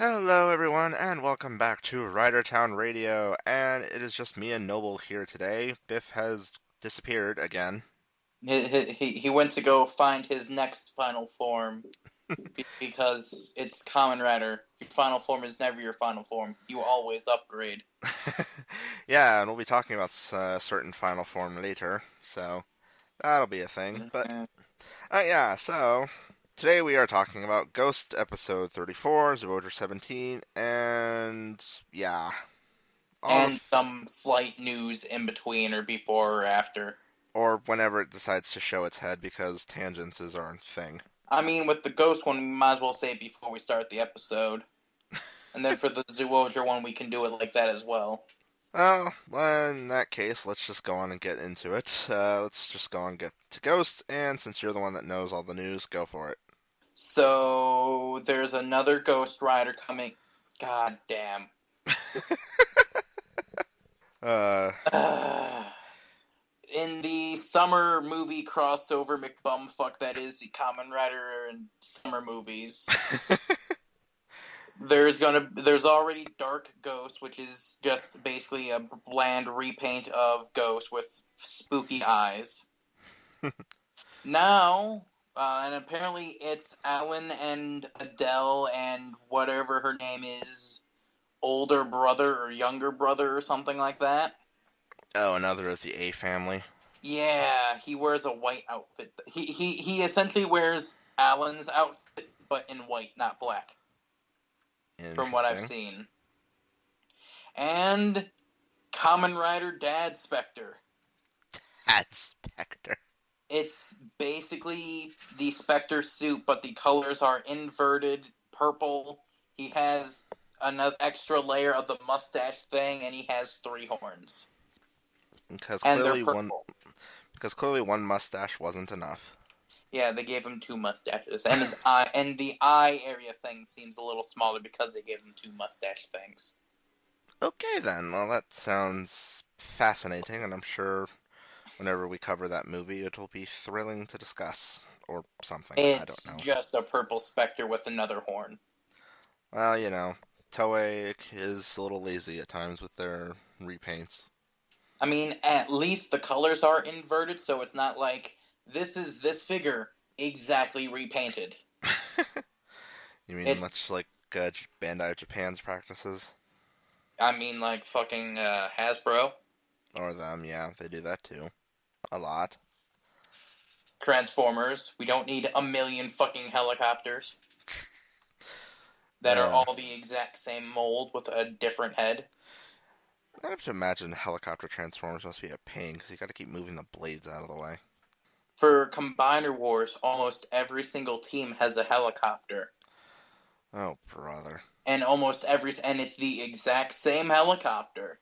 Hello, everyone, and welcome back to Rider Town Radio. And it is just me and Noble here today. Biff has disappeared again. He went to go find his next final form because it's Kamen Rider. Your final form is never your final form. You always upgrade. Yeah, and we'll be talking about a certain final form later, so that'll be a thing. But, Mhm. yeah, so today we are talking about Ghost episode 34, Zyuogher 17, and yeah, all the. And some slight news in between or before or after. Or whenever it decides to show its head because tangents is our thing. I mean, with the Ghost one, we might as well say it before we start the episode. And then for the Zyuogher one, we can do it like that as well. Well, in that case, let's just go on and get into it. Let's just go on and get to Ghost, and since you're the one that knows all the news, go for it. So, there's another Ghost Rider coming. God damn. Uh, In the summer movie crossover McBumfuck that is the Kamen Rider and summer movies, there's already Dark Ghost, which is just basically a bland repaint of Ghost with spooky eyes. Now, and apparently it's Alan and Adele and whatever her name is, older brother or younger brother or something like that. oh, another of the A family. Yeah, he wears a white outfit. He essentially wears Alan's outfit, but in white, not black, from what I've Interesting. seen. And Kamen Rider Dad Spectre. Hat Spectre. It's basically the Spectre suit, but the colors are inverted purple. He has another extra layer of the mustache thing, and he has 3 horns. Because And they're clearly one, purple. because clearly one mustache wasn't enough. Yeah, they gave him 2 mustaches, and his eye and the eye area thing seems a little smaller because they gave him 2 mustache things. Okay then, well that sounds fascinating, and I'm sure whenever we cover that movie, it'll be thrilling to discuss or something. I don't It's know. just a purple specter with another horn. Well, Toei is a little lazy at times with their repaints. I mean, at least the colors are inverted, so it's not like this is this figure exactly repainted. You mean It's, much like Bandai Japan's practices? I mean, like fucking Hasbro, Or them, yeah, they do that too. A lot. Transformers. We don't need a million fucking helicopters that are Uh, all the exact same mold with a different head. I have to imagine helicopter transformers must be a pain because you got to keep moving the blades out of the way. For Combiner Wars, almost every single team has a helicopter. Oh, brother. And it's the exact same helicopter.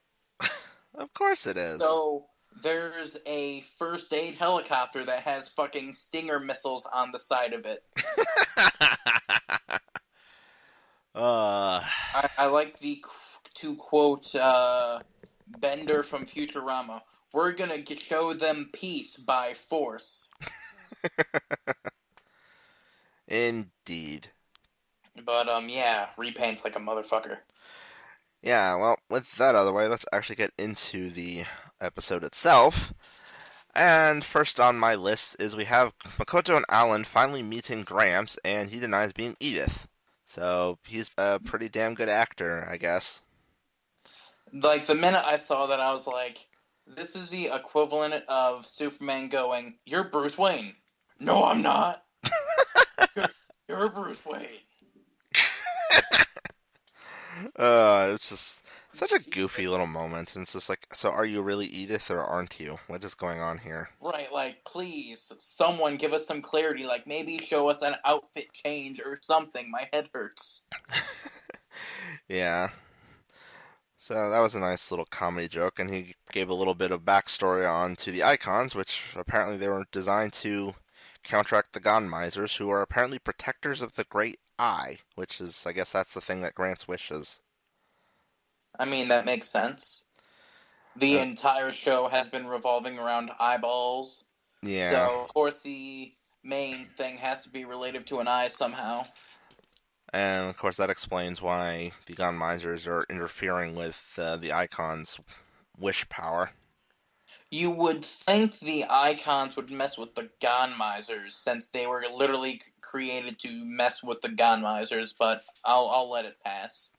Of course it is. So there's a first aid helicopter that has fucking Stinger missiles on the side of it. uh, I like to quote Bender from Futurama. We're gonna show them peace by force. indeed. But yeah, repaints like a motherfucker. Yeah, well, with that out of the way, let's actually get into the episode itself. And first on my list is we have Makoto and Alan finally meeting Gramps, and he denies being Edith. So he's a pretty damn good actor, I guess. Like the minute I saw that, I was like, this is the equivalent of Superman going, "You're Bruce Wayne." No, I'm not. You're, you're Bruce Wayne. It's just such a goofy little moment, and it's just like, so are you really Edith or aren't you? What is going on here? Right, like, please, someone give us some clarity. Like, maybe show us an outfit change or something. My head hurts. Yeah. So that was a nice little comedy joke, and he gave a little bit of backstory on to the icons, which apparently they were designed to counteract the Gon Misers, who are apparently protectors of the Great Eye, which is, I guess that's the thing that grants wishes. I mean, that makes sense. The Uh, entire show has been revolving around eyeballs. yeah. So, of course, the main thing has to be related to an eye somehow. And of course, that explains why the gun misers are interfering with the Icon's wish power. You would think the icons would mess with the Ganmisers since they were literally created to mess with the Ganmisers, but I'll let it pass.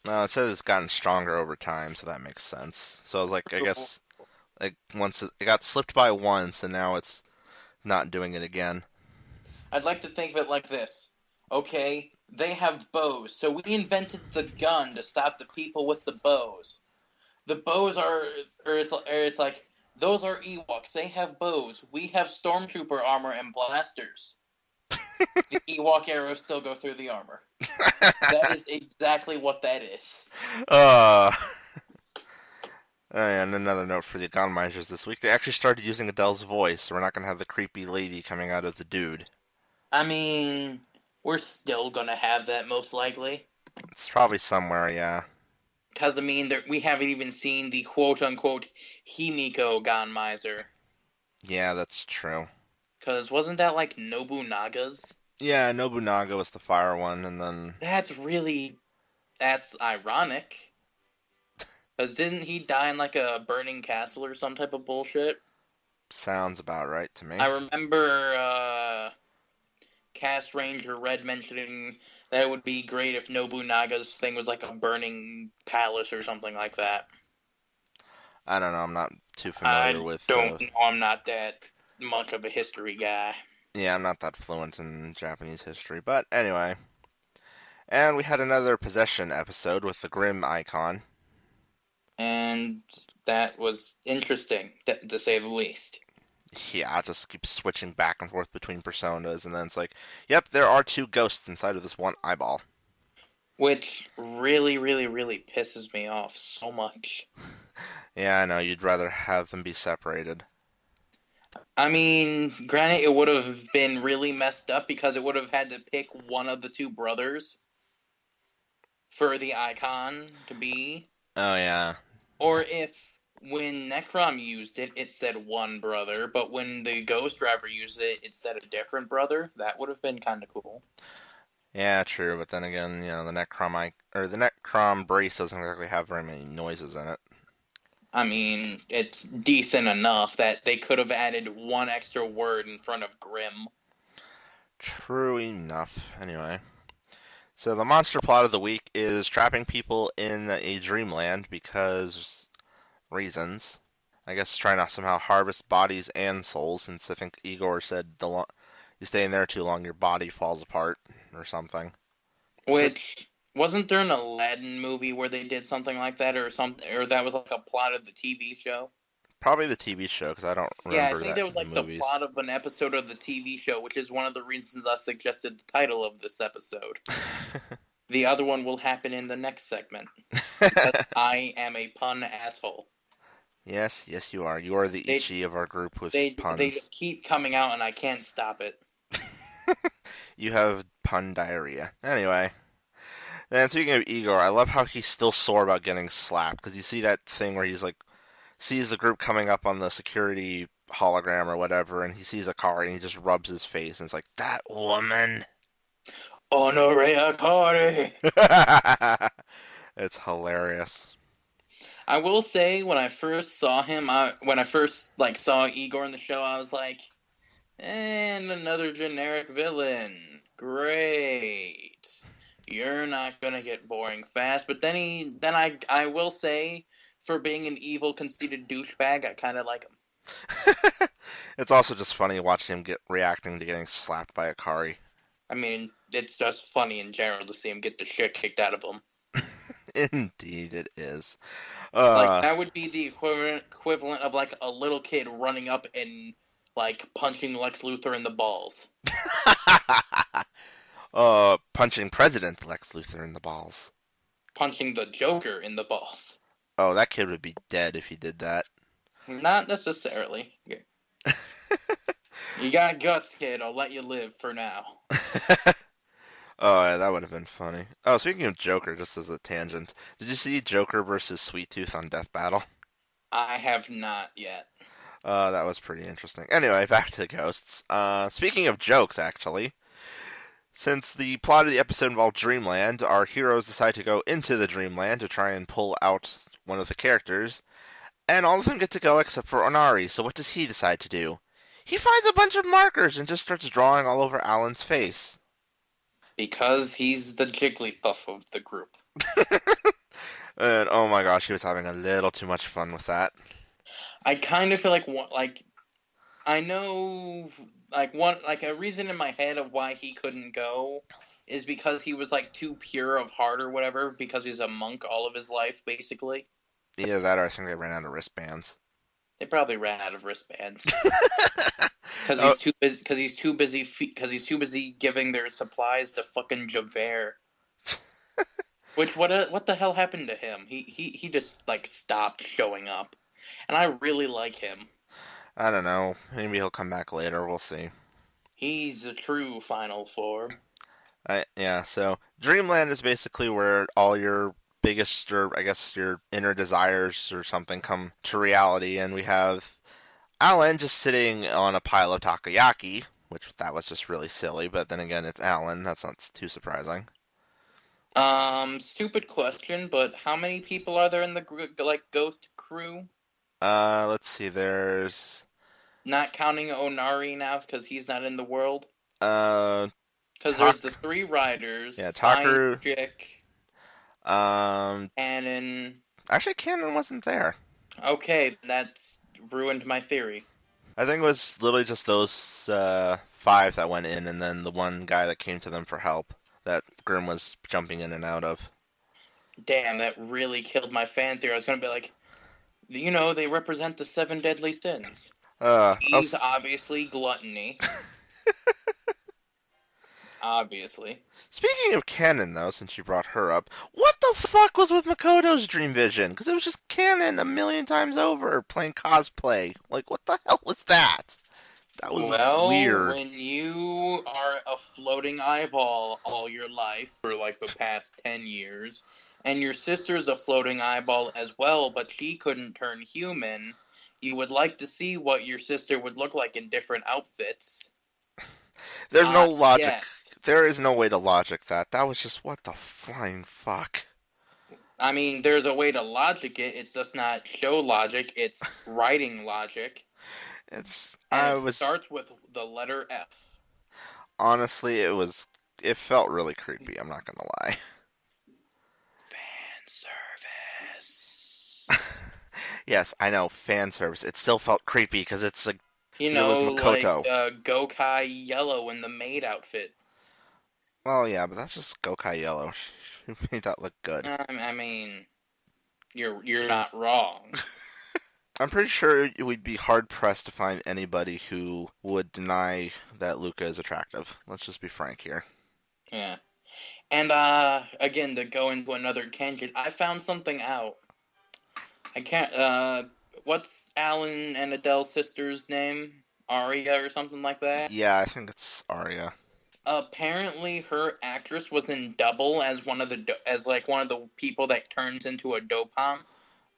It says it's gotten stronger over time, so that makes sense. So I was like, I True. guess like once it got slipped by once, and now it's not doing it again. I'd like to think of it like this. Okay, they have bows, so we invented the gun to stop the people with the bows. The bows are, or it's like those are Ewoks. They have bows. We have stormtrooper armor and blasters. The Ewok arrows still go through the armor. That is exactly what that is. uh, and another note for the economizers this week: they actually started using Adele's voice, so we're not gonna have the creepy lady coming out of the dude. I mean, we're still gonna have that most likely. It's probably somewhere, yeah. Because, I mean, we haven't even seen the quote-unquote Himiko Ganmiser. Yeah, that's true. Because wasn't that like Nobunaga's? Yeah, Nobunaga was the fire one, and then That's ironic. Because didn't he die in like a burning castle or some type of bullshit? sounds about right to me. I remember CastRanger Red mentioning that it would be great if Nobunaga's thing was like a burning palace or something like that. I don't know. I'm not too familiar I with. don't know. I'm not that much of a history guy. Yeah, I'm not that fluent in Japanese history, but anyway. And we had another possession episode with the Grim icon. And that was interesting, to say the least. Yeah, it just keeps switching back and forth between personas, and then it's like, yep, there are two ghosts inside of this one eyeball. Which really, really, really pisses me off so much. Yeah, I know, you'd rather have them be separated. I mean, granted, it would have been really messed up because it would have had to pick one of the two brothers for the icon to be. Oh, yeah. Or if when Necrom used it, it said one brother, but when the Ghost Driver used it, it said a different brother. That would have been kind of cool. Yeah, true, but then again, the the Necrom brace doesn't exactly have very many noises in it. I mean, it's decent enough that they could have added one extra word in front of Grim. True enough. Anyway. So the monster plot of the week is trapping people in a dreamland because reasons. I guess trying to somehow harvest bodies and souls, since I think Igor said you stay in there too long, your body falls apart or something. Which wasn't there an Aladdin movie where they did something like that, or something, or that was like a plot of the TV show? Probably the TV show because I don't Yeah, I remember think that there was in the like the movies. plot of an episode of the TV show, which is one of the reasons I suggested the title of this episode. The other one will happen in the next segment because I am a pun asshole. Yes, yes, you are. You are the They Ichi of our group with they puns. just keep coming out and I can't stop it. You have pun diarrhea. Anyway, and speaking of Igor, I love how he's still sore about getting slapped because you see that thing where he's like sees the group coming up on the security hologram or whatever, and he sees a car and he just rubs his face and it's like, that woman. Honorea Cardi. It's hilarious. I will say when I first saw him, when I first saw Igor in the show, I was like, and another generic villain. Great. You're not gonna get boring fast. But I will say, for being an evil, conceited douchebag, I kind of like him. It's also just funny watching him get reacting to getting slapped by Akari. I mean, it's just funny in general to see him get the shit kicked out of him. Indeed, it is. Like Uh, that would be the equivalent of like a little kid running up and like punching Lex Luthor in the balls. punching President Lex Luthor in the balls. Punching the Joker in the balls. Oh, that kid would be dead if he did that. Not necessarily. You got guts, kid. I'll let you live for now. Oh, yeah, that would have been funny. Oh, speaking of Joker, just as a tangent, did you see Joker versus Sweet Tooth on Death Battle? I have not yet. That was pretty interesting. Anyway, back to Ghosts. Speaking of jokes, actually, Since the plot of the episode involved Dreamland, our heroes decide to go into the Dreamland to try and pull out one of the characters, and all of them get to go except for Onari. So what does he decide to do? He finds a bunch of markers and just starts drawing all over Alan's face. Because he's the Jigglypuff of the group. And oh my gosh, he was having a little too much fun with that. I kind of feel like I know like a reason in my head of why he couldn't go is because he was like too pure of heart or whatever, because he's a monk all of his life basically. Either that or I think they ran out of wristbands. They probably ran out of wristbands because Oh, he's too busy giving their supplies to fucking Zyuogher. Which what the hell happened to him? He just like stopped showing up, and I really like him. I don't know. Maybe he'll come back later. We'll see. He's a true final form. Yeah, so Dreamland is basically where all your biggest, or I guess your inner desires or something, come to reality, and we have Alan just sitting on a pile of takoyaki, which that was just really silly, but then again, it's Alan. That's not too surprising. Stupid question, but how many people are there in the ghost crew? Let's see. There's Not counting Onari now because he's not in the world. uh Because Tak there's the three riders, yeah, Takaru. Scientific, Um, Cannon. actually, Cannon wasn't there. Okay, that's ruined my theory. I think it was literally just those five that went in, and then the one guy that came to them for help that Grim was jumping in and out of. Damn, that really killed my fan theory. I was gonna be like, they represent the seven deadly sins. He's Oh, obviously gluttony. Obviously. speaking of Cannon, though, since you brought her up, what the fuck was with Makoto's dream vision? Because it was just Cannon a million times over playing cosplay. Like, what the hell was that? That was Well, weird. when you are a floating eyeball all your life for like the past 10 years, and your sister's a floating eyeball as well, but she couldn't turn human, you would like to see what your sister would look like in different outfits. There's no logic. Yes. There is no way to logic that. That was just what the flying fuck. I mean, there's a way to logic it, it's just not show logic, it's writing logic, It's and I it was starts with the letter F. honestly it felt really creepy, I'm not gonna lie. Fan service. Yes, I know, fan service. It still felt creepy because You it was know, like Makoto. Gokai Yellow in the maid outfit. Well, yeah, but that's just Gokai Yellow. Who made that look good? I mean, you're not wrong. I'm pretty sure we'd be hard pressed to find anybody who would deny that Luca is attractive. Let's just be frank here. Yeah. And again, to go into another tangent, I found something out. I can't. What's Alan and Adele's sister's name? Aria or something like that. Yeah, I think it's Arya. Apparently, her actress was in Double as one of the people that turns into a Dopon.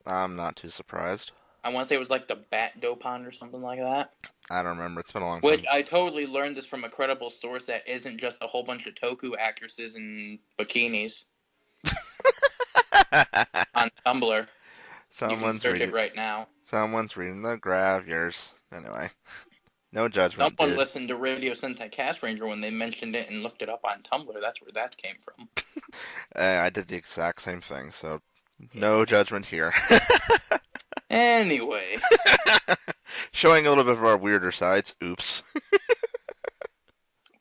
I'm not too surprised. I want to say it was like the Bat Dopon or something like that. I don't remember. It's been a long time. Which I totally learned this from a credible source that isn't just a whole bunch of Toku actresses in bikinis on Tumblr. You can Someone's search reading. it right now. Someone's reading the gravures. Anyway, no judgment, Someone dude. listened to Radio Sentai CastRanger when they mentioned it and looked it up on Tumblr. That's where that came from. I did the exact same thing, so no judgment here. Anyways, Showing a little bit of our weirder sides. Oops.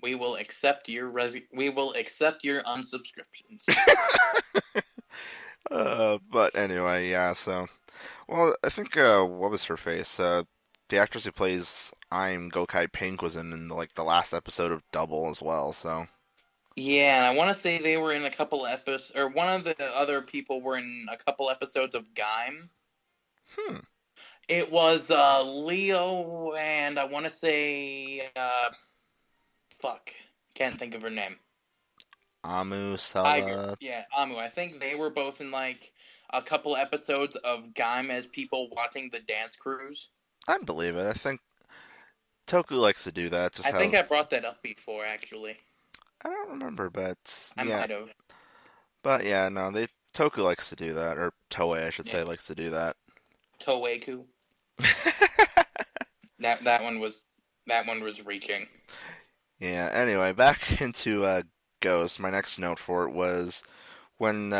we will accept your unsubscriptions. But anyway, yeah. So, well, I think what was her face? The actress who plays I'm Gokai Pink was in like the last episode of Double as well. So, Yeah, and I want to say they were in a couple episodes, or one of the other people were in a couple episodes of Gaim. hmm. It was Leo, and I want to say, fuck, can't think of her name. Amu Tiger. Sala. Yeah, Amu. I think they were both in like a couple episodes of Gaim as people watching the dance cruise. I believe it. I think Toku likes to do that. Just I think have I brought that up before, actually. I don't remember, but I yeah, might have. no, they Toku likes to do that, or Toei, I should Yeah. say, likes to do that. Toeiku. That one was reaching. Yeah. Anyway, back into Ghost. My next note for it was when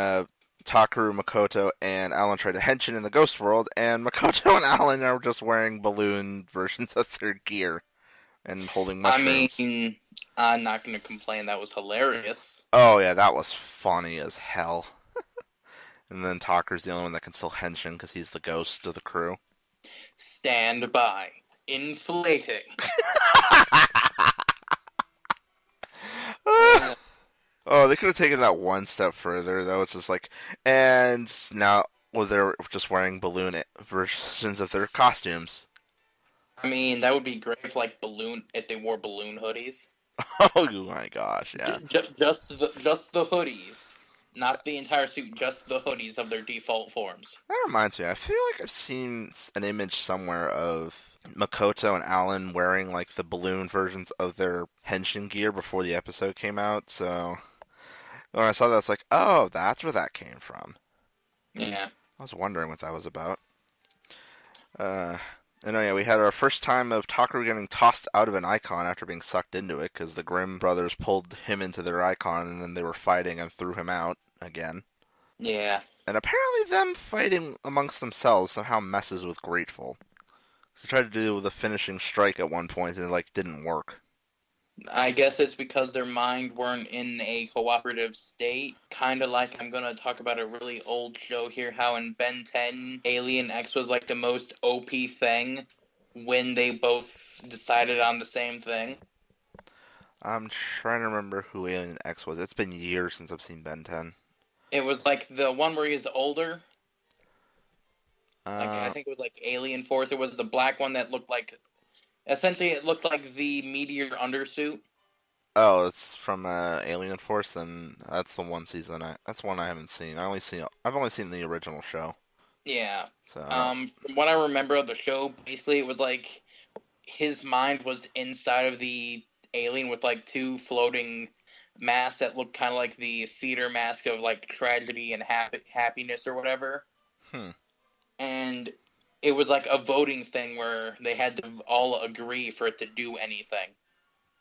Takaru, Makoto, and Alan tried to henshin in the Ghost world, and Makoto and Alan are just wearing balloon versions of their gear and holding I mushrooms. mean, I'm not gonna complain. That was hilarious. Oh yeah, that was funny as hell. And then Takaru's the only one that can still henshin because he's the ghost of the crew. Stand by. Inflating. Uh, Oh, they could have taken that one step further, though. It's just like, and now, well, they're just wearing balloon versions of their costumes. I mean, that would be great if they wore balloon hoodies. Oh my gosh, yeah. Just the hoodies, not the entire suit. Just the hoodies of their default forms. That reminds me, I feel like I've seen an image somewhere of Makoto and Alan wearing like the balloon versions of their henshin gear before the episode came out. So when I saw that, it's like, oh, that's where that came from. Yeah. I was wondering what that was about. Uh, and oh yeah, we had our first time of Takaru getting tossed out of an icon after being sucked into it because the Grimm brothers pulled him into their icon and then they were fighting and threw him out again. Yeah. And apparently, them fighting amongst themselves somehow messes with Grateful. They tried to do the finishing strike at one point and it like didn't work. I guess it's because their mind weren't in a cooperative state. Kind of like I'm gonna talk about a really old show here. How in Ben 10, Alien X was like the most OP thing when they both decided on the same thing. I'm trying to remember who Alien X was. It's been years since I've seen Ben 10. It was like the one where he's older. Like I Uh, think it was like Alien Force. It was the black one that looked like essentially it looked like the meteor undersuit. oh, it's from Alien Force. Then that's the one season. That's one I haven't seen. I've only seen the original show. Yeah. So I don't. From what I remember of the show, basically it was like his mind was inside of the alien with like two floating masks that looked kind of like the theater mask of like tragedy and happiness or whatever. Hmm. And it was like a voting thing where they had to all agree for it to do anything.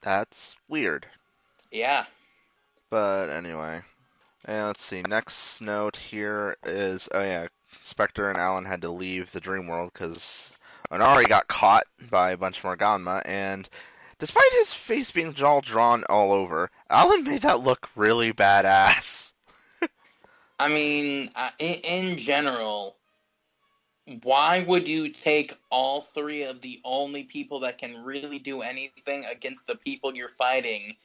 That's weird. Yeah. But anyway, and let's see. Next note here is oh yeah, Spectre and Alan had to leave the dream world because Onari got caught by a bunch of Morganma, and despite his face being all drawn all over, Alan made that look really badass. I mean, in general, why would you take all three of the only people that can really do anything against the people you're fighting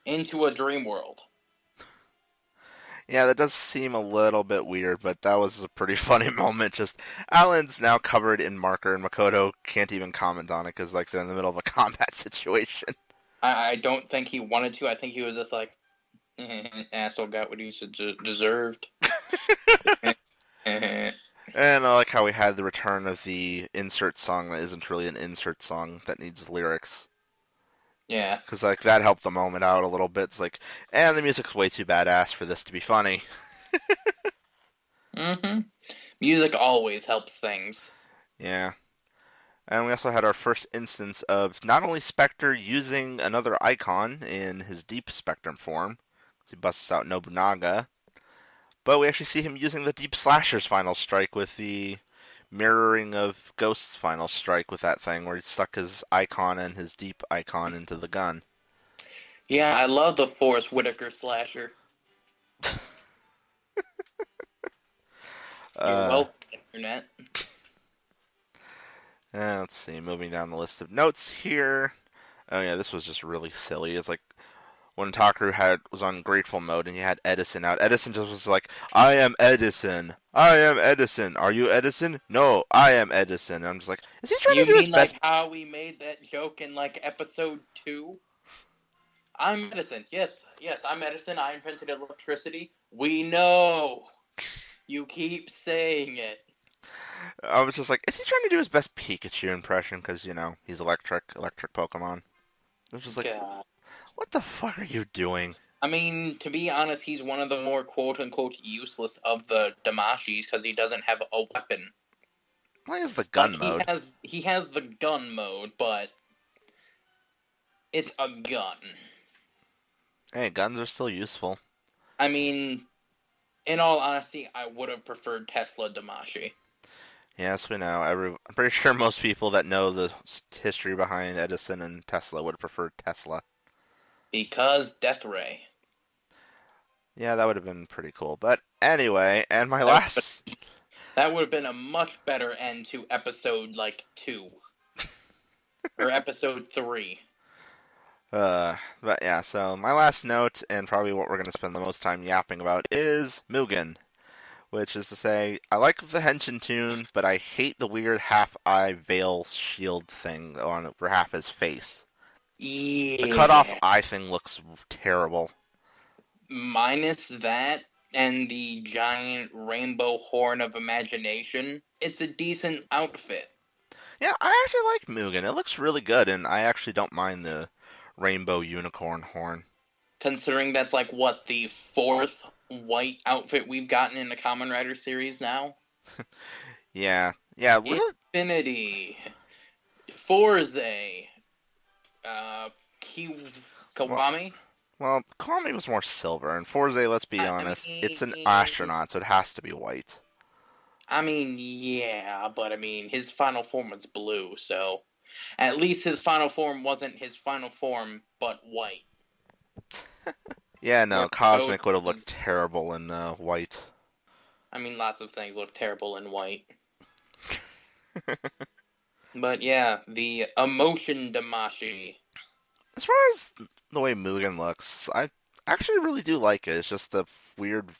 into a dream world? Yeah, that does seem a little bit weird, but that was a pretty funny moment. Just Alan's now covered in marker, and Makoto can't even comment on it because like they're in the middle of a combat situation. I don't think he wanted to. I think he was just like, asshole got what he deserved. And I like how we had the return of the insert song that isn't really an insert song that needs lyrics. Yeah. Because like that helped the moment out a little bit. It's like, and the music's way too badass for this to be funny. Mm-hmm. Music always helps things. Yeah. And we also had our first instance of not only Spectre using another icon in his deep spectrum form, he busts out Nobunaga, but we actually see him using the Deep Slasher's final strike with the mirroring of Ghost's final strike with that thing where he stuck his icon and his deep icon into the gun. Yeah, I love the Forrest Whitaker slasher. You're Uh, welcome, Internet. let's see, moving down the list of notes here. Oh yeah, this was just really silly. It's like when Takaru was on grateful mode and he had Edison out. Edison just was like, "I am Edison. I am Edison. Are you Edison? No, I am Edison." And I'm just like, is he trying to You do his mean best? like how we made that joke in like episode 2? I'm Edison. Yes, I'm Edison. I invented electricity. We know. You keep saying it. I was just like, is he trying to do his best Pikachu impression? Because he's electric Pokemon. It was just like, God. What the fuck are you doing? I mean, to be honest, he's one of the more quote-unquote useless of the Damashis because he doesn't have a weapon. Why is the Like gun mode? he has the gun mode, but it's a gun. Hey, guns are still useful. I mean, in all honesty, I would have preferred Tesla Damashi. Yes, we know. I'm pretty sure most people that know the history behind Edison and Tesla would prefer Tesla. Because Death Ray. Yeah, that would have been pretty cool. But anyway, and my That, last. that would have been a much better end to episode, 2. Or episode 3. But yeah, so my last note, and probably what we're going to spend the most time yapping about, is Mugen. Which is to say, I like the Henshin tune, but I hate the weird half-eye veil shield thing on for half his face. The cut-off Yeah. eye thing looks terrible. Minus that and the giant rainbow horn of imagination, it's a decent outfit. Yeah, I actually like Mugen. It looks really good, and I actually don't mind the rainbow unicorn horn. Considering that's what, the fourth white outfit we've gotten in the Kamen Rider series now? Yeah, yeah, really. Infinity, Forze, Ki- Well, Kawami. well, Kami was more silver, and Forze, let's be I honest, it's an mean, astronaut, so it has to be white. yeah, but his final form was blue, so at least his final form wasn't his final form, but white. Yeah, Where no, Cosmic would have looked Ghost, terrible in white. lots of things look terrible in white. But yeah, the emotion Damashi. As far as the way Mugen looks, I actually really do like it. It's just the weird,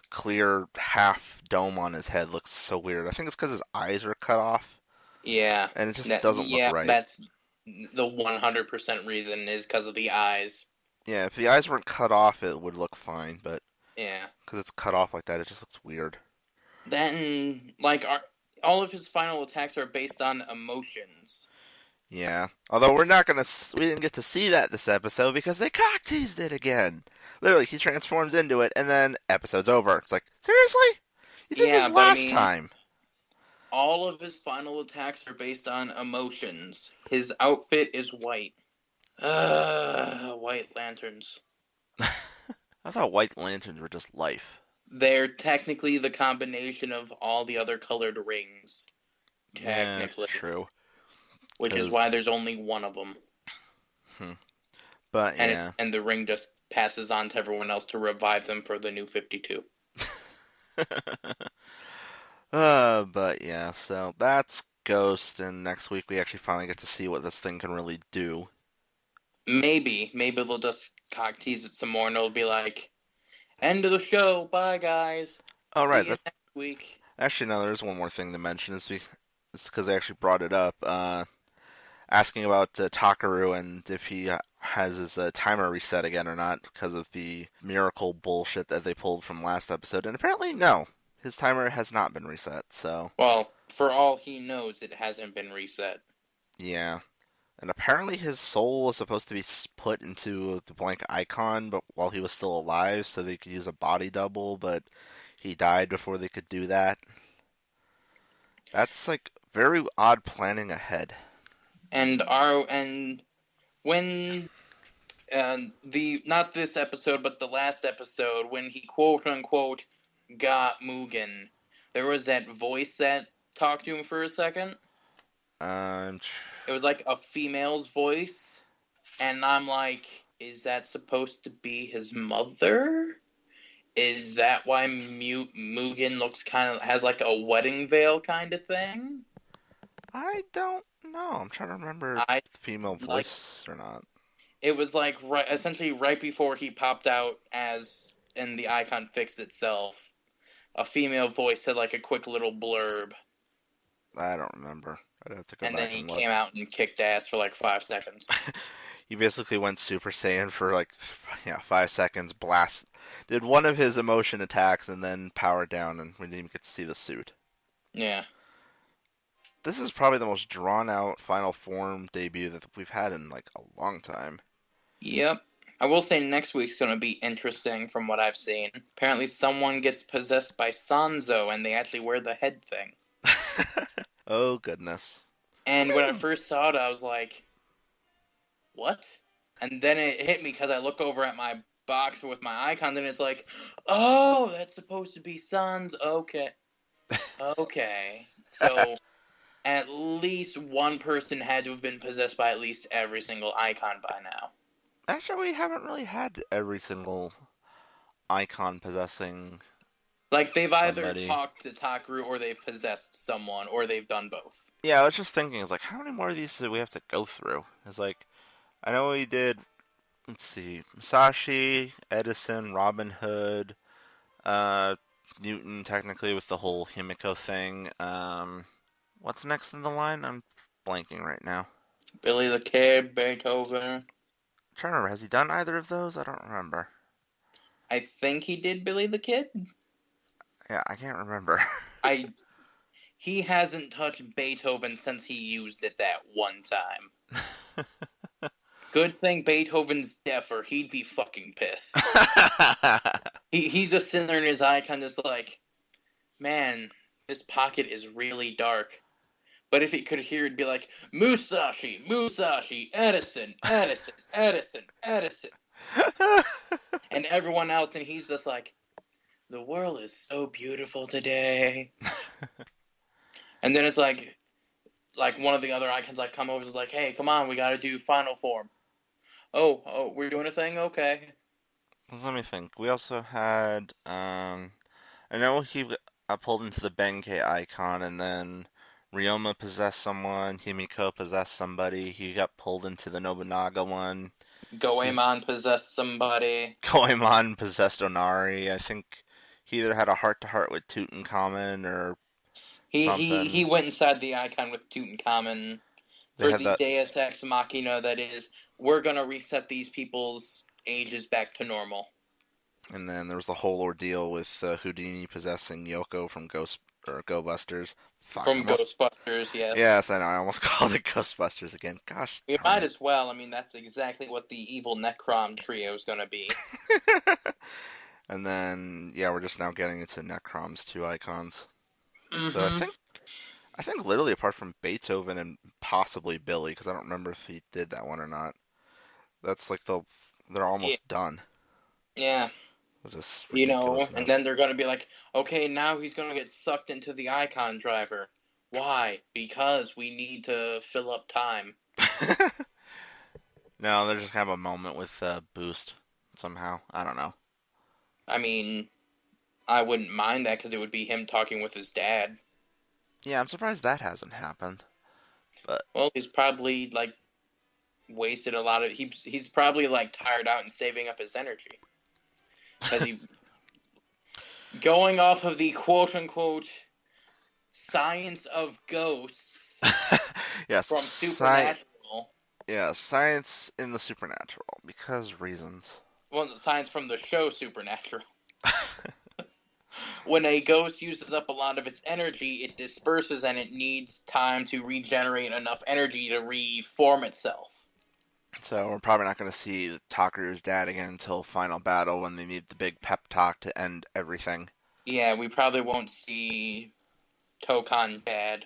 clear half dome on his head looks so weird. I think it's because his eyes are cut off, Yeah, and it just doesn't look right. that's the 100% reason is because of the eyes. Yeah, if the eyes weren't cut off, it would look fine, but Yeah. because it's cut off like that, it just looks weird. Then, all of his final attacks are based on emotions. Yeah, although we didn't get to see that this episode because they cock teased it again. Literally, he transforms into it, and then episode's over. It's like, seriously? You did Yeah, this but last time. all of his final attacks are based on emotions. His outfit is white. White lanterns. I thought White Lanterns were just life. They're technically the combination of all the other colored rings. Yeah, Technically. true. Which is 'Cause- why there's only one of them. But And yeah. and the ring just passes on to everyone else to revive them for the new 52. But yeah, so that's Ghost, and next week we actually finally get to see what this thing can really do. Maybe they'll just cock tease it some more and it'll be like, end of the show, bye guys. Oh, See right. you next week. Actually, no, there's one more thing to mention. It's because they actually brought it up. Asking about Takaru and if he has his timer reset again or not because of the miracle bullshit that they pulled from last episode. And apparently, no. His timer has not been reset, so. Well, for all he knows, it hasn't been reset. Yeah. And apparently his soul was supposed to be put into the blank icon, but while he was still alive, so they could use a body double, but he died before they could do that. That's like very odd planning ahead. And when the not this episode but the last episode when he quote unquote got Mugen, there was that voice that talked to him for a second. Um, It was like a female's voice, and I'm like, is that supposed to be his mother? Is that why Mugen looks has like a wedding veil kind of thing? I don't know. I'm trying to remember if I the female like voice or not. it was like essentially right before he popped out as and the icon fixed itself. A female voice said like a quick little blurb, I don't remember. I'd have to go and then back he and look. came out and kicked ass for like 5 seconds. He basically went Super Saiyan for like 5 seconds. Did one of his emotion attacks and then powered down, and we didn't even get to see the suit. Yeah. This is probably the most drawn out Final Form debut that we've had in like a long time. Yep. I will say next week's going to be interesting from what I've seen. Apparently, someone gets possessed by Sanzo and they actually wear the head thing. Oh, goodness. And when I Whew. first saw it, I was like, what? And then it hit me because I looked over at my box with my icons and it's like, oh, that's supposed to be Sanzo. Okay. Okay. So at least one person had to have been possessed by at least every single icon by now. Actually, we haven't really had every single icon possessing Like, they've either somebody. talked to Takaru or they've possessed someone or they've done both. Yeah, I was just thinking, it's like, how many more of these do we have to go through? It's like, I know we did, let's see, Musashi, Edison, Robin Hood, uh, Newton, technically, with the whole Himiko thing. What's next in the line? I'm blanking right now. Billy the Kid, Beethoven. I'm trying to remember, has he done either of those? I don't remember. I think he did Billy the Kid. Yeah, I can't remember. I He hasn't touched Beethoven since he used it that one time. Good thing Beethoven's deaf or he'd be fucking pissed. He's just sitting there in his icon just like, man, this pocket is really dark. But if he could hear, it'd be like, Musashi, Musashi, Edison, Edison, Edison, Edison. And everyone else, and he's just like, the world is so beautiful today. And then it's like one of the other icons like come over and is like, hey, come on, we gotta do final form. Oh, we're doing a thing? Okay. Let me think. We also had, I know he got pulled into the Benkei icon, and then Ryoma possessed someone, Himiko possessed somebody, he got pulled into the Nobunaga one. He, Goemon possessed somebody. Goemon possessed Onari. I think he either had a heart-to-heart with Tutankhamun or He something. went inside the icon with Tutankhamun They for had the that, Deus Ex Machina that is, we're gonna reset these people's ages back to normal. and then there was the whole ordeal with Houdini possessing Yoko from Ghost or Go Busters. Fuck, From almost. Ghostbusters, yes. Yes, I know. I almost called it Ghostbusters again. Gosh We darn might it. as well. I mean, that's exactly what the evil Necrom trio is gonna be. And then yeah, we're just now getting into Necrom's two icons. So Mm-hmm. I think literally apart from Beethoven and possibly Billy, because I don't remember if he did that one or not. That's like they're Yeah. almost done. Yeah. With this And then ridiculousness. they're gonna be like, okay, now he's gonna get sucked into the icon driver. Why? Because we need to fill up time. No, they're just gonna have a moment with Boost somehow. I don't know. I mean, I wouldn't mind that because it would be him talking with his dad. Yeah, I'm surprised that hasn't happened. But Well, he's probably like wasted a lot of. He's probably like tired out and saving up his energy because he going off of the quote unquote science of ghosts yes, from Supernatural. yeah, science in the supernatural because reasons. Well, science from the show Supernatural. When a ghost uses up a lot of its energy, it disperses and it needs time to regenerate enough energy to reform itself. So we're probably not going to see Takaru's dad again until final battle when they need the big pep talk to end everything. Yeah, we probably won't see Tokan Dad.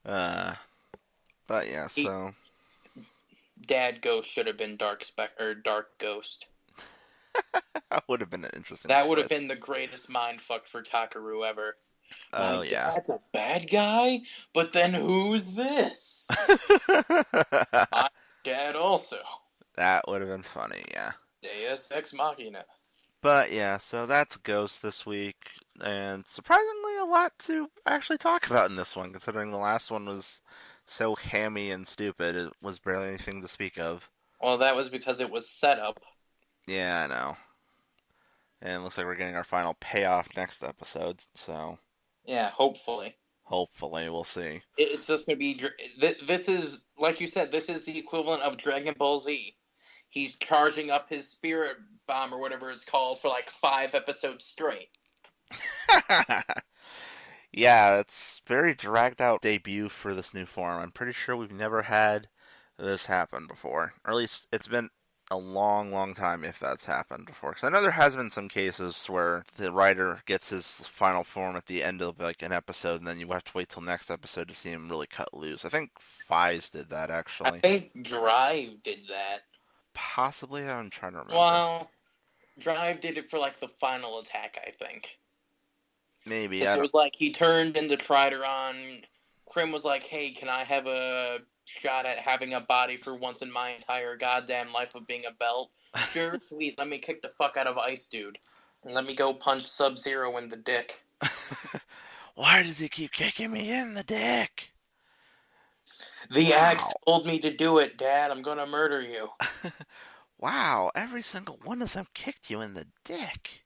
uh, but yeah, He, so Dad Ghost should have been Dark Ghost. that would have been an interesting That would have twist. been the greatest mindfuck for Takaru ever. My Oh yeah. dad's a bad guy? But then who's this? My dad also. That would have been funny, yeah. Deus Ex Machina. But yeah, so that's Ghost this week, and surprisingly a lot to actually talk about in this one, considering the last one was so hammy and stupid, it was barely anything to speak of. Well, that was because it was set up. Yeah, I know. And it looks like we're getting our final payoff next episode, so Yeah, hopefully. hopefully we'll see. It's just going to be. This is, like you said, this is the equivalent of Dragon Ball Z. He's charging up his spirit bomb or whatever it's called for like 5 episodes straight. Yeah, it's very dragged out debut for this new form. I'm pretty sure we've never had this happened before. Or at least it's been a long, long time if that's happened before. Because I know there has been some cases where the writer gets his final form at the end of like an episode, and then you have to wait till next episode to see him really cut loose. I think Fies did that I actually. think Drive did that. Possibly, I'm trying to remember. Well, Drive did it for like the final attack, I think. Maybe Because I it don't. was like he turned into Trideron. Krim was like, "Hey, can I have a shot at having a body for once in my entire goddamn life of being a belt?" Sure, sweet. Let me kick the fuck out of Ice Dude. And let me go punch Sub-Zero in the dick. Why does he keep kicking me in the dick? The axe Wow. told me to do it, Dad. I'm gonna murder you. Wow, every single one of them kicked you in the dick.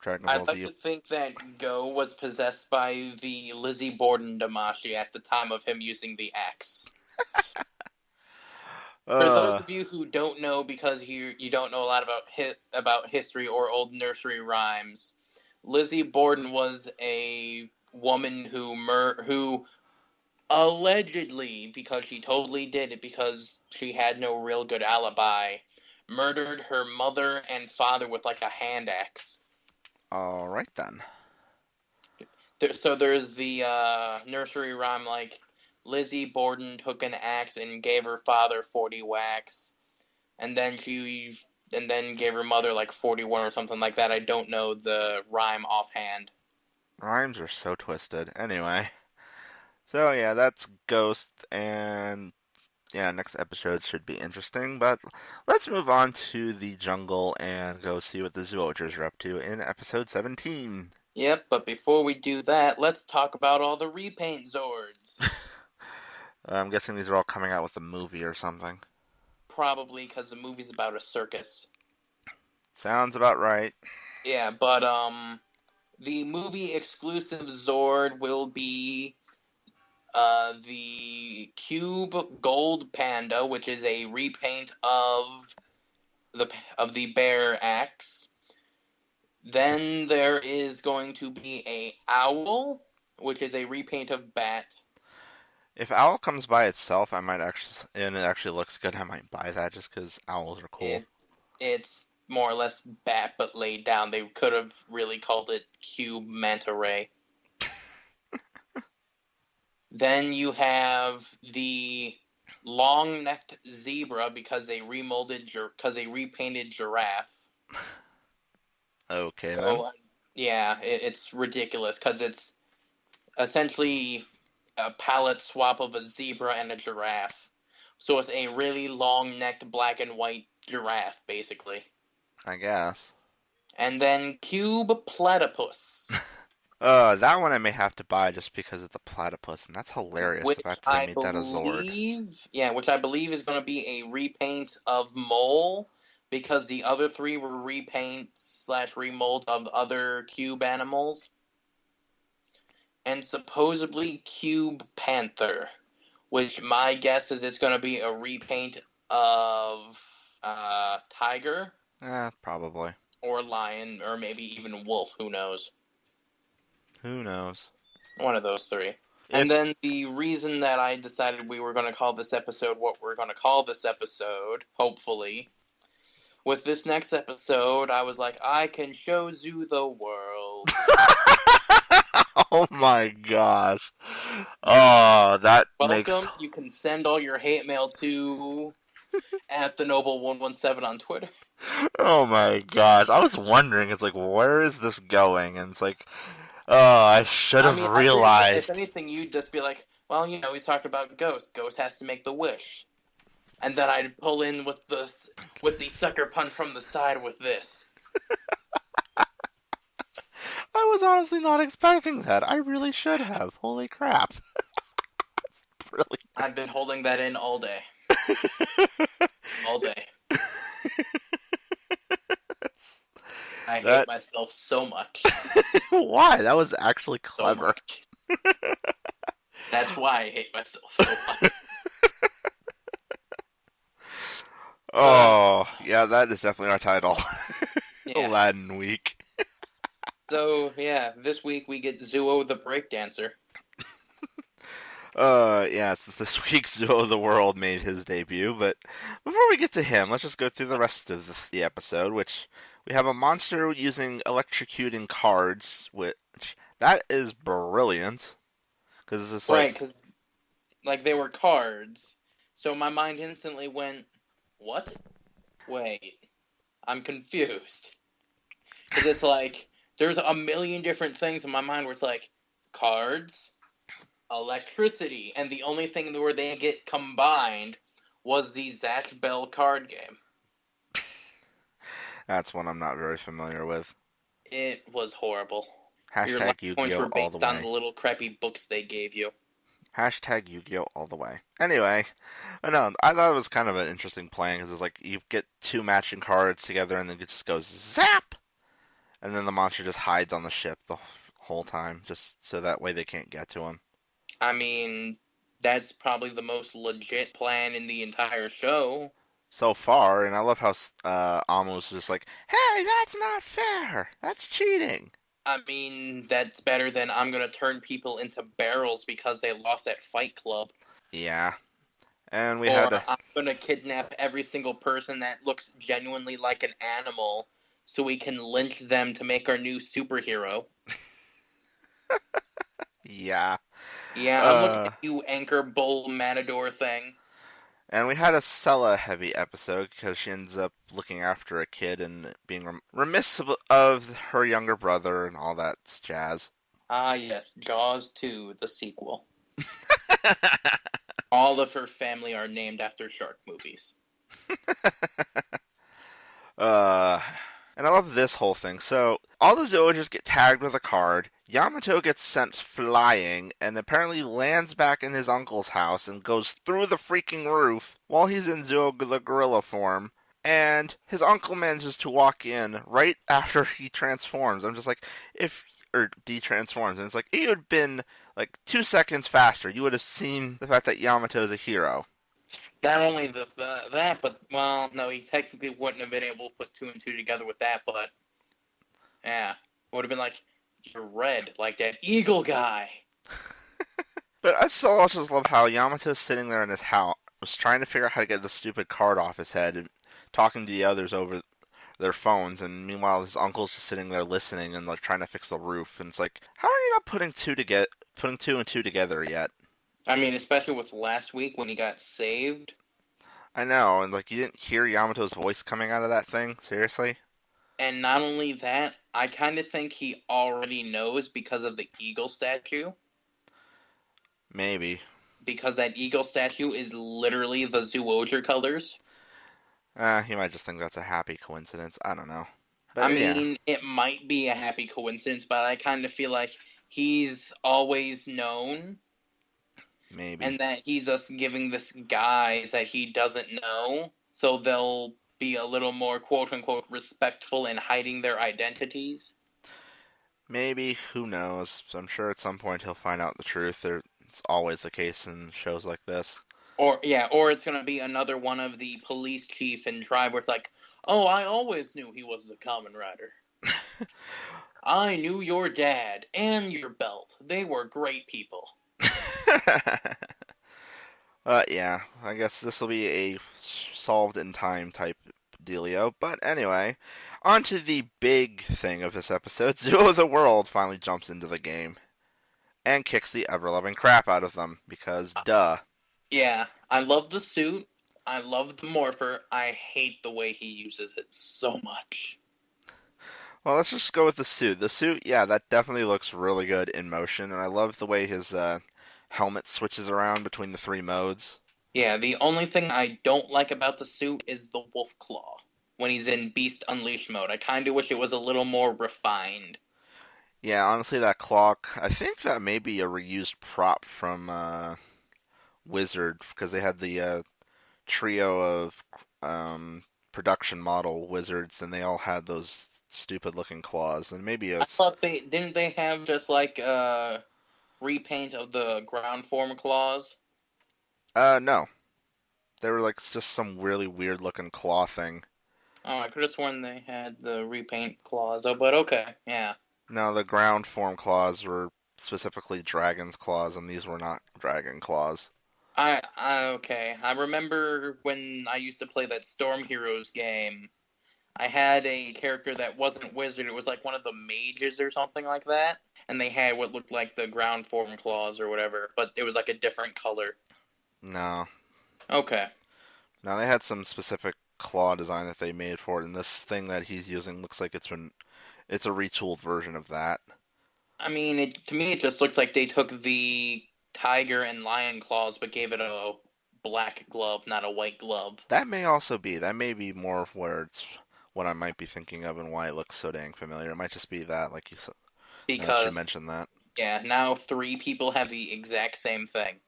Dragon Ball I'd like Z. to think that Go was possessed by the Lizzie Borden Damashi at the time of him using the axe. For those Uh, of you who don't know, because you don't know a lot about history or old nursery rhymes, Lizzie Borden was a woman who allegedly, because she totally did it because she had no real good alibi, murdered her mother and father with like a hand axe. alright then. So there's the nursery rhyme like Lizzie Borden took an axe and gave her father 40 whacks, and then gave her mother like 41 or something like that. I don't know the rhyme offhand. Rhymes are so twisted. Anyway. So yeah, that's Ghost, and yeah, next episode should be interesting. But let's move on to the jungle and go see what the Zyuoghers are up to in episode 17. Yep, but before we do that, let's talk about all the repaint Zords. I'm guessing these are all coming out with a movie or something. Probably because the movie's about a circus. Sounds about right. Yeah, but the movie exclusive Zord will be the Cube Gold Panda, which is a repaint the bear axe. Then there is going to be a owl, which is a repaint of bat. If Owl comes by itself, I might actually, and it actually looks good, I might buy that just because owls are cool. It's more or less bat but laid down. They could have really called it Cube Manta Ray. Then you have the long-necked zebra because they repainted giraffe. Okay then. So yeah, it's ridiculous because it's essentially a palette swap of a zebra and a giraffe. So it's a really long-necked black and white giraffe, basically. I guess. And then Cube Platypus, That one I may have to buy just because it's a platypus, and that's hilarious. The which fact that they made that a Zord. which I believe is going to be a repaint of Mole, because the other three were repaint/remolds of other Cube animals. And supposedly Cube Panther, which my guess is it's going to be a repaint of tiger Probably. or lion or maybe even wolf. Who knows? Who knows? One of those three. And If then the reason that I decided we were going to call this episode what we're going to call this episode, hopefully, with this next episode, I was like, I can show you the world. Oh my gosh. Oh, that makes. Welcome. You can send all your hate mail to at the Noble117 on Twitter. Oh my gosh. I was wondering, it's like, where is this going? And it's like, oh, I should I have mean, I think if realized. anything, you'd just be like, well, he's talking about Ghost. Ghost has to make the wish. And then I'd pull in with the sucker punch from the side with this. I was honestly not expecting that. I really should have. Holy crap. Really? I've been holding that in all day. All day. I hate That. myself so much. Why? That was actually So clever. much. That's why I hate myself so much. Oh, yeah, that is definitely our title. Yeah. Aladdin Week. So, yeah, this week we get Zuo the Breakdancer. Yeah, this week Zuo the World made his debut, but before we get to him, let's just go through the rest of the episode, which we have a monster using electrocuting cards, which that is brilliant, because it's just Right, like, because like they were cards. So my mind instantly went, "What? Wait, I'm confused." Because it's like there's a million different things in my mind where it's like cards, electricity, and the only thing where they get combined was the Zach Bell card game. that's one I'm not very familiar with. It was horrible. Your life Hashtag points Yu-Gi-Oh! were All the based on the way. little crappy books they gave you. Hashtag Yu-Gi-Oh! All the way. Anyway, I know, I thought it was kind of an interesting plan, because it's like, you get two matching cards together, and then it just goes zap! And then the monster just hides on the ship the whole time, just so that way they can't get to him. I mean, that's probably the most legit plan in the entire show. So far, and I love how Amu's just like, "Hey, that's not fair. That's cheating." I mean, that's better than I'm gonna turn people into barrels because they lost at Fight Club. Yeah, and we Or had I'm gonna kidnap every single person that looks genuinely like an animal so we can lynch them to make our new superhero. yeah, Yeah, I'm looking uh, at you, Anchor Bull Matador thing. and we had a Sella heavy episode because she ends up looking after a kid and being remiss of her younger brother and all that jazz. Ah, yes, Jaws 2, the sequel. All of her family are named after shark movies. Uh, and I love this whole thing. So all the Zyuoghers get tagged with a card. Yamato gets sent flying and apparently lands back in his uncle's house and goes through the freaking roof while he's in Zyuoghers the gorilla form. And his uncle manages to walk in right after he transforms. I'm just like, if or de-transforms, and it's like, it would have been like 2 seconds faster. You would have seen the fact that Yamato is a hero. Not only that, but, well, no, he technically wouldn't have been able to put two and two together with that, but, yeah. It would have been like, you're red, like that eagle guy. But I still also love how Yamato's sitting there in his house, was trying to figure out how to get the stupid card off his head, and talking to the others over their phones, and meanwhile his uncle's just sitting there listening and like trying to fix the roof. And it's like, how are you not putting two and two together yet? I mean, especially with last week when he got saved. I know, and like, you didn't hear Yamato's voice coming out of that thing. Seriously? And not only that, I kind of think he already knows because of the eagle statue. Maybe. Because that eagle statue is literally the Zyuogher colors. He might just think that's a happy coincidence. I don't know. I But yeah, mean, it might be a happy coincidence, but I kind of feel like he's always known, maybe. and that he's just giving this guise that he doesn't know, so they'll be a little more quote unquote respectful in hiding their identities. Maybe, who knows? I'm sure at some point he'll find out the truth. It's always the case in shows like this. Or yeah, or it's gonna be another one of the police chief in Drive where it's like, oh, I always knew he was the Common Rider. I knew your dad and your belt. They were great people. Yeah, I guess this will be a solved in time type dealio. But anyway, on to the big thing of this episode. Zuo the World finally jumps into the game and kicks the ever loving crap out of them because duh. Yeah, I love the suit. I love the morpher. I hate the way he uses it so much. Well, let's just go with the suit. The suit, yeah, that definitely looks really good in motion, and I love the way his helmet switches around between the three modes. Yeah, the only thing I don't like about the suit is the wolf claw when he's in Beast Unleashed mode. I kind of wish it was a little more refined. Yeah, honestly, that clock, I think that may be a reused prop from Wizard, because they had the trio of production model wizards, and they all had those stupid looking claws, and maybe I it's thought they have just like repaint of the ground form claws. no, they were like just some really weird looking claw thing. Oh, I could have sworn they had the repaint claws. Oh, but okay, yeah. No, the ground form claws were specifically dragon's claws, and these were not dragon claws. Okay. I remember when I used to play that Storm Heroes game. I had a character that wasn't wizard. It was like one of the mages or something like that, and they had what looked like the ground form claws or whatever, but it was like a different color. No, Okay. no, they had some specific claw design that they made for it, and this thing that he's using looks like it's a retooled version of that. I mean, to me, it just looks like they took the tiger and lion claws, but gave it a black glove, not a white glove. That may also be. That may be more where it's what I might be thinking of and why it looks so dang familiar. It might just be that, like you said, now that you Because, mentioned that. yeah, now three people have the exact same thing.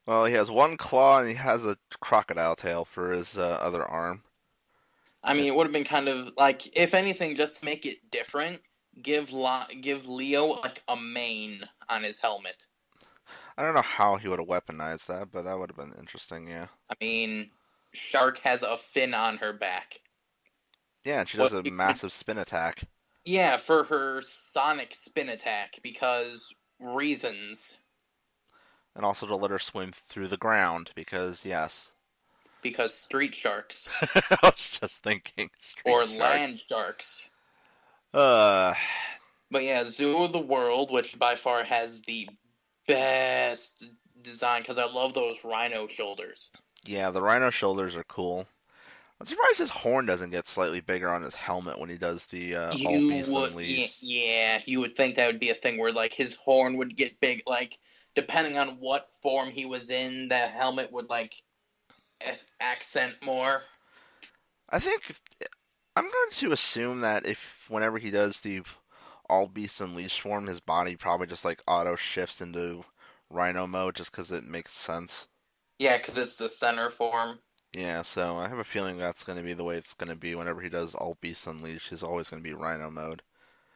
Well, he has one claw and he has a crocodile tail for his other arm. I mean, it would have been kind of like, if anything, just to make it different, give Leo like a mane on his helmet. I don't know how he would have weaponized that, but that would have been interesting, yeah. I mean, Shark has a fin on her back. Yeah, and she does What? a massive spin attack. Yeah, for her sonic spin attack because reasons. And also to let her swim through the ground, because, yes. Because street sharks I was just thinking, street or land sharks. sharks. Uh, But yeah, Zoo of the World, which by far has the best design because I love those rhino shoulders. yeah, the rhino shoulders are cool. I'm surprised his horn doesn't get slightly bigger on his helmet when he does the all You beast would, yeah, unleashed. yeah, you would think that would be a thing where like his horn would get big, like depending on what form he was in, the helmet would like accent more. I think I'm going to assume that if whenever he does the all beast unleashed form, his body probably just like auto shifts into rhino mode just because it makes sense. Yeah, because it's the center form. Yeah, so I have a feeling that's going to be the way it's going to be whenever he does all beast unleashed. He's always going to be rhino mode.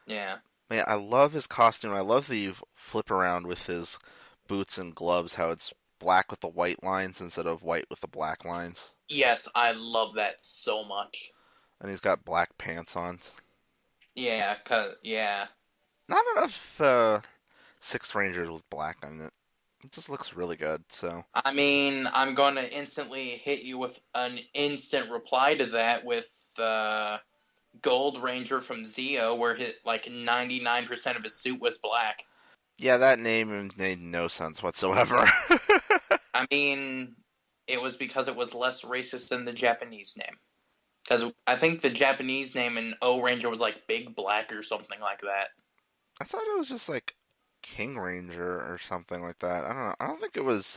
Yeah. Man, I love his costume. I love the flip around with his boots and gloves. How it's black with the white lines instead of white with the black lines. Yes, I love that so much. And he's got black pants on. Yeah, yeah. Not enough Sixth Rangers with black on it. It just looks really good. So I mean, I'm gonna instantly hit you with an instant reply to that with Gold Ranger from Zeo, where hit like 99% of his suit was black. yeah, that name made no sense whatsoever. I mean, it was because it was less racist than the Japanese name. Because I think the Japanese name in O Ranger was like Big Black or something like that. I thought it was just like King Ranger or something like that. I don't know. I don't think it was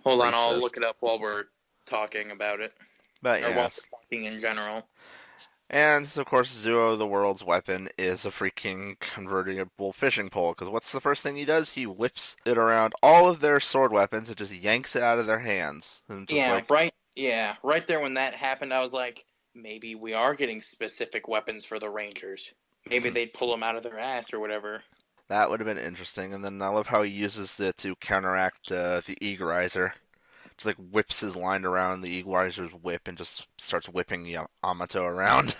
Hold on, I'll racist. look it up while we're talking about it. But Or while yes. we're talking in general. And of course, Zuo, the world's weapon, is a freaking convertible fishing pole. Because what's the first thing he does? He whips it around all of their sword weapons and just yanks it out of their hands. And just Yeah, like, right. Yeah, right there when that happened, I was like, maybe we are getting specific weapons for the Rangers. Maybe hmm, they'd pull them out of their ass or whatever. that would have been interesting. And then I love how he uses it to counteract the Eagerizer. Just like whips his line around the Eagerizer's whip and just starts whipping Yamato around.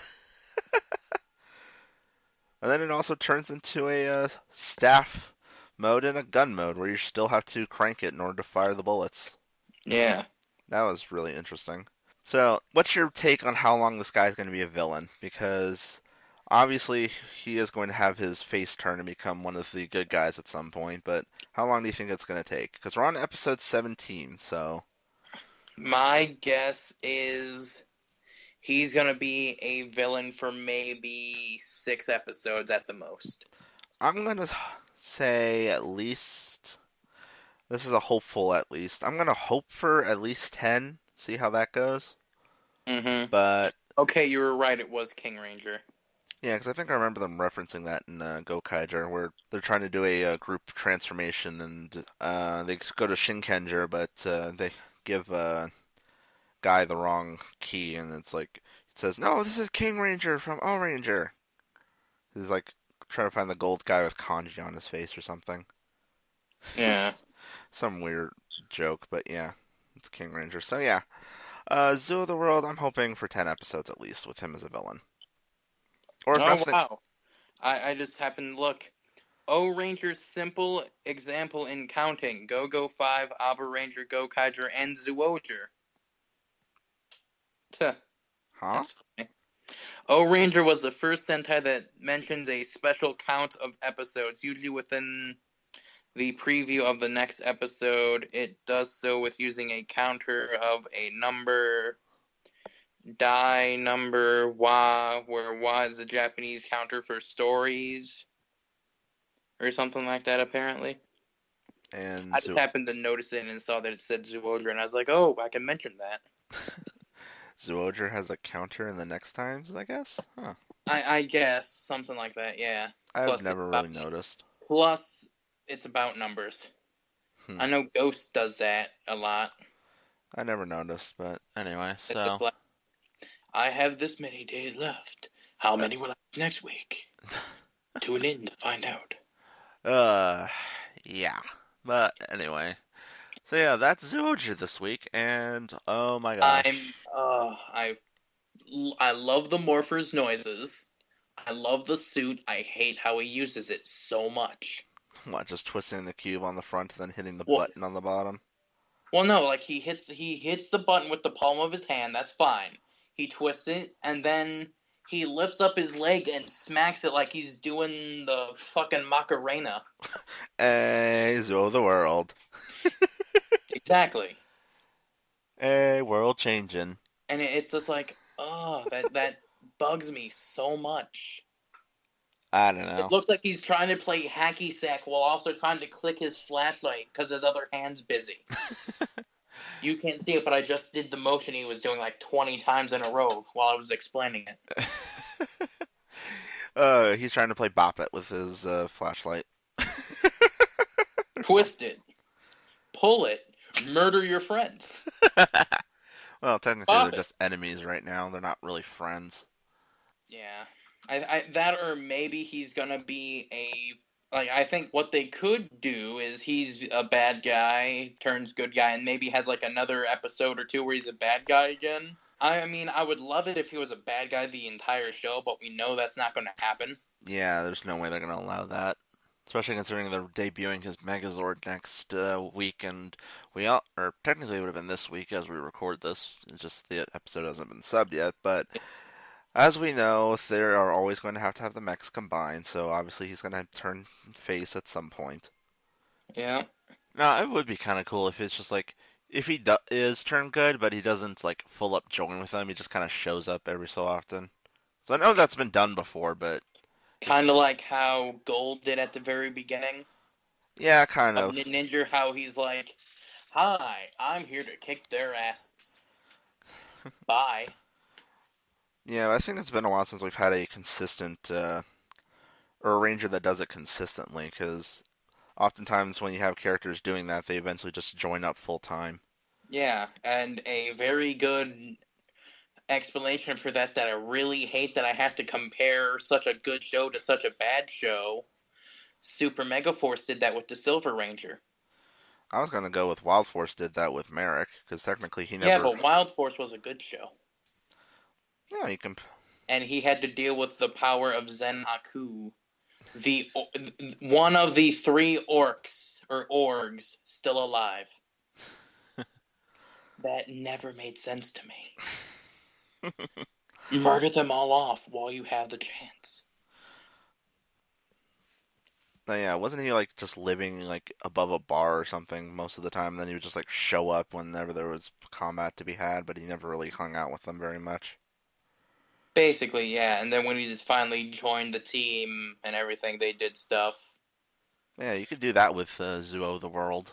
And then it also turns into a staff mode and a gun mode where you still have to crank it in order to fire the bullets. Yeah. That was really interesting. So, what's your take on how long this guy's going to be a villain? Because obviously he is going to have his face turn and become one of the good guys at some point, but how long do you think it's going to take? Because we're on episode 17, so My guess is he's gonna be a villain for maybe 6 episodes at the most. I'm going to say at least. This is a hopeful at least. I'm going to hope for at least 10, see how that goes. Mm-hmm. But Okay, you were right. It was King Ranger. yeah, because I think I remember them referencing that in Gokaiger, where they're trying to do a, group transformation, and they go to Shinkenger, but they give Guy the wrong key, and it's like it says, "No, this is King Ranger from O Ranger." He's like trying to find the gold guy with kanji on his face or something. Yeah. Some weird joke, but yeah, it's King Ranger. So yeah, Zoo of the World. I'm hoping for 10 episodes at least with him as a villain. Or if Oh that's the wow. I just happened to look. O-Ranger's simple example in counting: Go-Go 5, Aba Ranger, Go-Kaiger, and Zyuogher. Huh? That's funny. O-Ranger was the first Sentai that mentions a special count of episodes, usually within the preview of the next episode. It does so with using a counter of a number, die number, wa, where wa is the Japanese counter for stories, or something like that, apparently. And I just happened to notice it and saw that it said Zyuoghers, and I was like, oh, I can mention that. Zyuoghers has a counter in the next times, I guess? Huh. I guess, something like that, yeah. I've Plus, never really noticed. plus, it's about numbers. Hmm. I know Ghost does that a lot. I never noticed, but anyway, It's so. like, I have this many days left. How many will I have next week? Tune in to find out. uh, yeah. But anyway. So yeah, that's Zyuoghers this week, and oh my I'm, gosh. I love the Morpher's noises. I love the suit. I hate how he uses it so much. What, just twisting the cube on the front and then hitting the Well, button on the bottom? well, no, like he hits the button with the palm of his hand. That's fine. He twists it, and then he lifts up his leg and smacks it like he's doing the fucking Macarena. Hey, Zyuo the world. Exactly. Hey, world changing. And it's just like, oh, that bugs me so much. I don't It know. looks like he's trying to play hacky sack while also trying to click his flashlight because his other hand's busy. You can't see it, but I just did the motion he was doing like 20 times in a row while I was explaining it. He's trying to play Bop It with his flashlight. Or something. Twist it, pull it, murder your friends. Well, technically they're Bop it. just enemies right now. They're not really friends. Yeah. That or maybe he's gonna be I think what they could do is he's a bad guy, turns good guy, and maybe has like another episode or two where he's a bad guy again. I mean, I would love it if he was a bad guy the entire show, but we know that's not going to happen. Yeah, there's no way they're gonna allow that. Especially considering they're debuting his Megazord next week, and or technically it would have been this week as we record this. It's just the episode hasn't been subbed yet, but as we know, they are always going to have the mechs combined, so obviously he's going to turn face at some point. Yeah. Now, it would be kind of cool if it's just like, if he is turned good, but he doesn't like full up join with them, he just kind of shows up every so often. So I know that's been done before, but it's, Kind of like how Gold did at the very beginning yeah, kind of of. Ninja, how he's like, hi, I'm here to kick their asses. Bye. Yeah, I think it's been a while since we've had a consistent, or a ranger that does it consistently, because oftentimes when you have characters doing that, they eventually just join up full time. Yeah, and a very good explanation for that I really hate that I have to compare such a good show to such a bad show. Super Mega Force did that with the Silver Ranger. I was gonna go with Wild Force did that with Merrick, because technically he Yeah, never. but Wild Force was a good show. Yeah, you can. And he had to deal with the power of Zen Aku, the one of the three orcs or orgs still alive. That never made sense to me. Murder them all off while you have the chance. No, yeah, wasn't he like just living like above a bar or something most of the time? And then he would just like show up whenever there was combat to be had, but he never really hung out with them very much. Basically, yeah. And then when he just finally joined the team and everything, they did stuff. Yeah, you could do that with Zuo the World.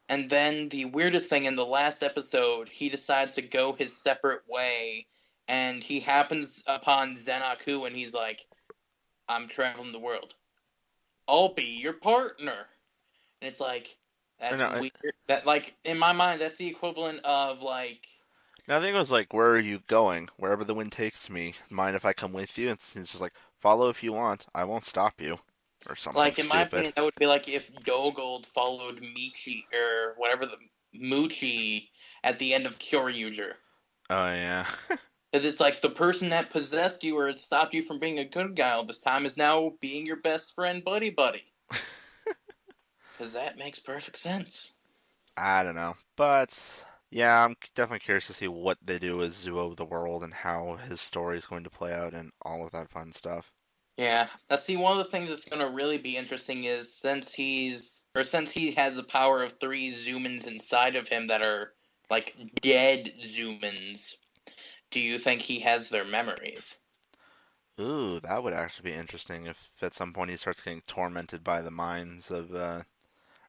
And then the weirdest thing in the last episode, he decides to go his separate way, and he happens upon Zenaku, and he's like, I'm traveling the world. I'll be your partner. And it's like, Or that's no, weird. That, like, in my mind, that's the equivalent of, like, no, I think it was like, "Where are you going? Wherever the wind takes me. Mind if I come with you?" It's just like, "Follow if you want. I won't stop you," or something in my stupid. opinion, that would be like if Gogold followed Michi, or whatever the Muchi at the end of Kyoryuger. Oh yeah, Because it's like the person that possessed you or had stopped you from being a good guy all this time is now being your best friend, buddy buddy. Because that makes perfect sense. I don't know, but yeah, I'm definitely curious to see what they do with Zuo the World and how his story is going to play out and all of that fun stuff. Yeah. Now, see, one of the things that's going to really be interesting is since he has the power of three Zoomins inside of him that are like dead Zoomins, do you think he has their memories? Ooh, that would actually be interesting if at some point he starts getting tormented by the minds of the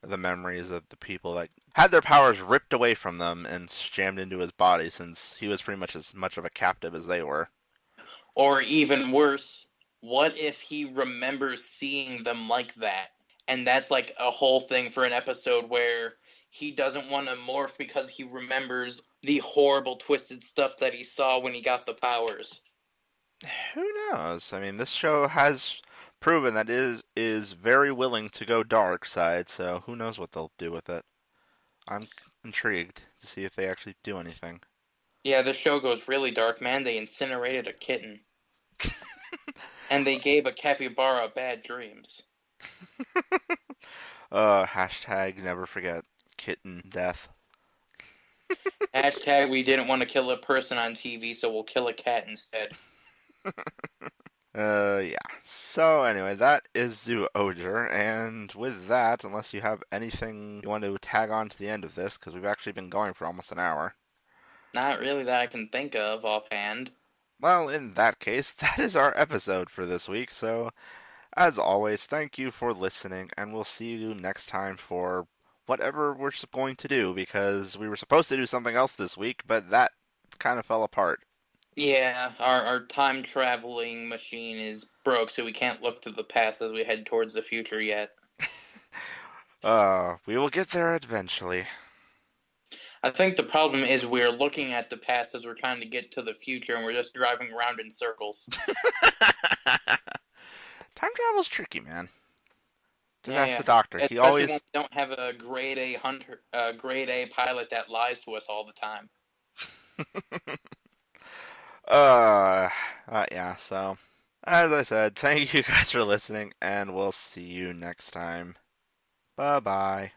memories of the people that had their powers ripped away from them and jammed into his body, since he was pretty much as much of a captive as they were. Or even worse, what if he remembers seeing them like that? And that's like a whole thing for an episode where he doesn't want to morph because he remembers the horrible twisted stuff that he saw when he got the powers. Who knows? I mean, this show has proven that it is very willing to go dark side, so who knows what they'll do with it. I'm intrigued to see if they actually do anything. Yeah, the show goes really dark, man. They incinerated a kitten. And they gave a capybara bad dreams. Hashtag never forget kitten death. Hashtag we didn't want to kill a person on TV, so we'll kill a cat instead. Yeah. So anyway, that is Zyuogher, and with that, unless you have anything you want to tag on to the end of this, because we've actually been going for almost an hour. Not really that I can think of offhand. Well, in that case, that is our episode for this week. So, as always, thank you for listening, and we'll see you next time for whatever we're going to do, because we were supposed to do something else this week, but that kind of fell apart. Yeah, our time traveling machine is broke, so we can't look to the past as we head towards the future yet. We will get there eventually. I think the problem is we're looking at the past as we're trying to get to the future, and we're just driving around in circles. Time travel's tricky, man. Just ask Yeah, the doctor. He especially when always. we don't have a grade A hunter, grade A pilot that lies to us all the time. uh, yeah, so. As I said, thank you guys for listening, and we'll see you next time. Bye bye.